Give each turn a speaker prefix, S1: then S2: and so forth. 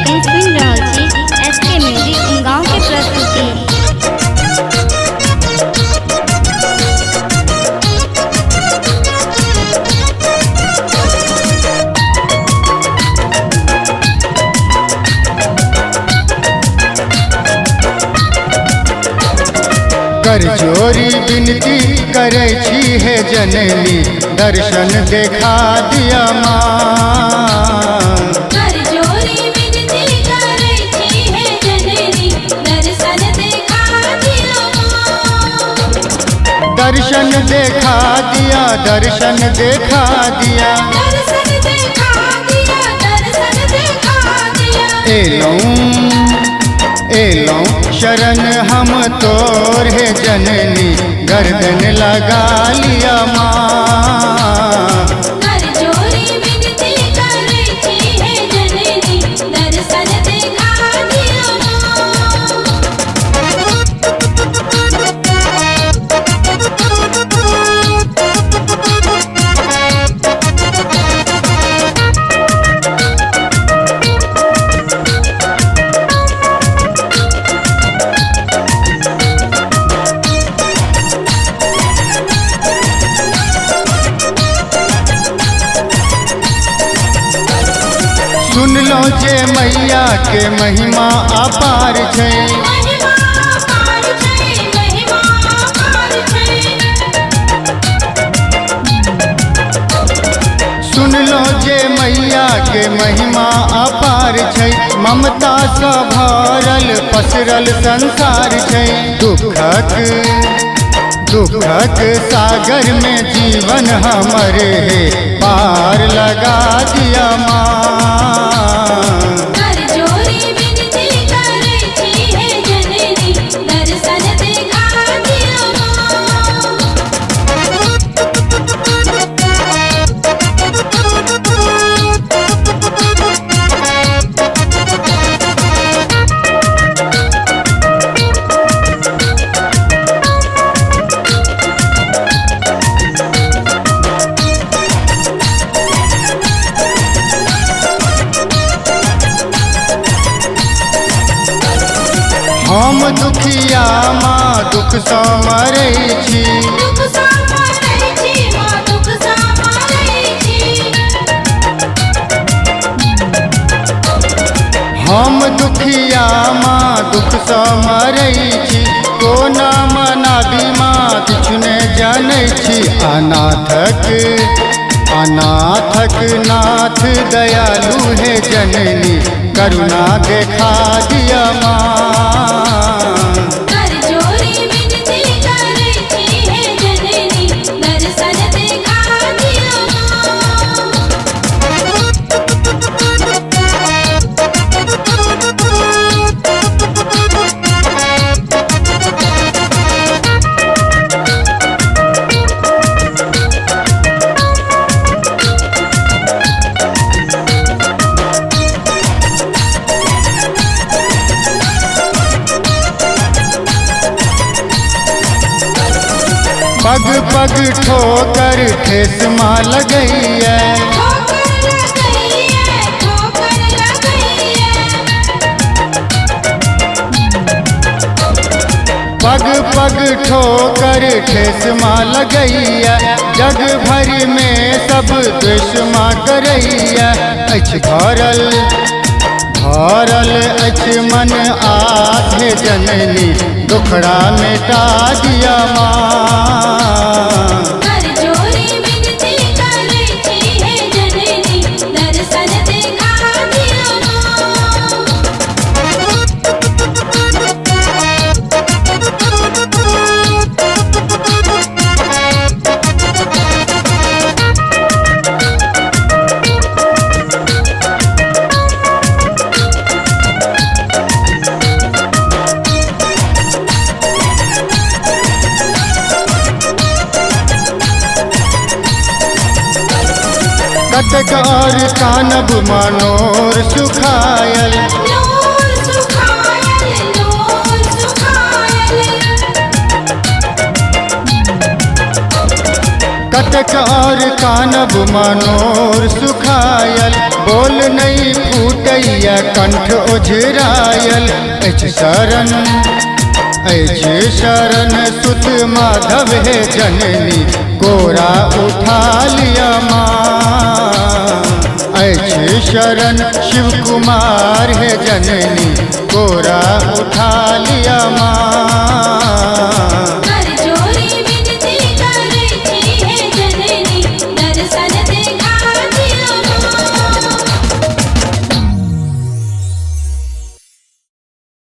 S1: लेकिन सुन रहा छी एसके म्यूजिक गाँव के प्रस्तुति।
S2: कर जोरी विनती करे छी है जननी, दर्शन देखा दिया माँ।
S3: कर जोरी विनती करे छी है जननी, दर्शन देखा दिया माँ।
S2: दर्शन देखा दिया, दर्शन देखा दिया,
S3: दर्शन देखा दिया, दर्शन देखा दिया।
S2: एलों शरण हम तोर है जननी, गर्दन लगा लिया माँ।
S3: कर जोरी विनती करे छी है जननी, दर्शन देखा दिया
S2: सुन लो जे मैया के महिमा अपार छै,
S3: महिमा अपार छै, महिमा अपार छै।
S2: सुन लो जे मैया के महिमा अपार छै, ममता सँ भरल पसरल संसार छै। दुखक सागर में जीवन हमरे पार लगा दिया माँ।
S3: कर जोरी विनती करे छी है जननी, दर्शन देखा दिया
S2: हम दुखिया माँ दुख सँ मरै छी,
S3: दुख सँ मरै छी माँ, दुख सँ मरै छी।
S2: हम दुखिया माँ दुख सँ मरै छी, कोना मनाबी माँ किछु ने जानै छी। अनाथक नाथ दयालु है जननी, करुणा देखा दिया माँ।
S3: कर जोरी विनती करे छी है जननी, दर्शन देखा दिया
S2: पग पग ठोकर ठेस माँ लगैया,
S3: ठोकर लगई है, ठोकर लगई है।
S2: पग पग ठोकर ठेस माँ लगैया, जग भर में सब द्वेष माँ करैया। भरल अछि मन आस है जननी, दुखड़ा मिटा दिया माँ।
S3: कर जोरी विनती करे छी है जननी, दर्शन देखा दिया
S2: कटक और कानब मनोर सुखायल,
S3: नूर सुखायल, नूर सुखायल।
S2: कटक और कानब मनोर सुखायल, बोल नहीं फूटैया कंठ ओझरायल। शरण सुत माधव है जननी, कोरा उठा लिया माँ। शरण शिव कुमार है जननी, कोरा उठा लिया माँ।